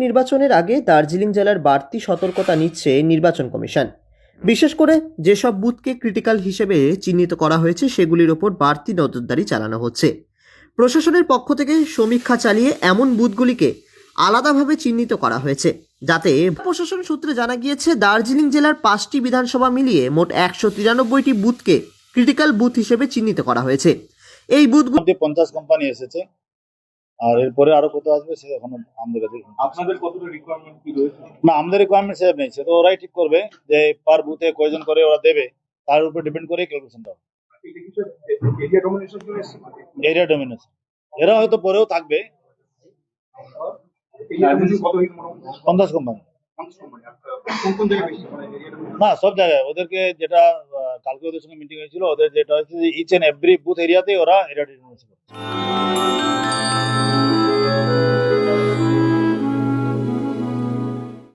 নির্বাচনের আগে দার্জিলিং জেলার বাড়তি সতর্কতা নিচ্ছে নির্বাচন কমিশন। বিশেষ করে যেসব বুথকে ক্রিটিক্যাল হিসেবে চিহ্নিত করা হয়েছে সেগুলির ওপর বাড়তি নজরদারি চালানো হচ্ছে। প্রশাসনের পক্ষ থেকে সমীক্ষা চালিয়ে এমন বুথগুলিকে আলাদাভাবে চিহ্নিত করা হয়েছে, যাতে প্রশাসন সূত্রে জানা গিয়েছে দার্জিলিং জেলার 5টি বিধানসভা মিলিয়ে মোট 193টি বুথকে ক্রিটিক্যাল বুথ হিসেবে চিহ্নিত করা হয়েছে। এই বুথগুলি 50 কোম্পানি এসেছে, আর এরপরে আরো কত আসবে সে এখন আমাদের কাছে। আপনাদের কতটা রিকোয়ারমেন্ট কি রয়েছে? না, আমাদের রিকোয়ারমেন্ট সেভ নেই, সেটা ওরাই ঠিক করবে যে পার বুথে কয়জন করে ওরা দেবে, তার উপর ডিপেন্ড করে ক্যালকুলেশনটা হবে। এরিয়া ডমিনেশন চলে এসেছে, এরিয়া ডমিনেশন এরা হয়তো পরেও থাকবে। কতদিন 50 কোম্পানি কোন কোন জায়গায় বেশি এরিয়া ডমিনেশন? না, সব জায়গায় ওদেরকে যেটা কালকে ওদের সঙ্গে মিটিং হয়েছিল, ওদের যেটা হচ্ছে যে ইচ এন্ড এভরি বুথ এরিয়াতে ওরা এরিয়া ডমিনেশন করছে।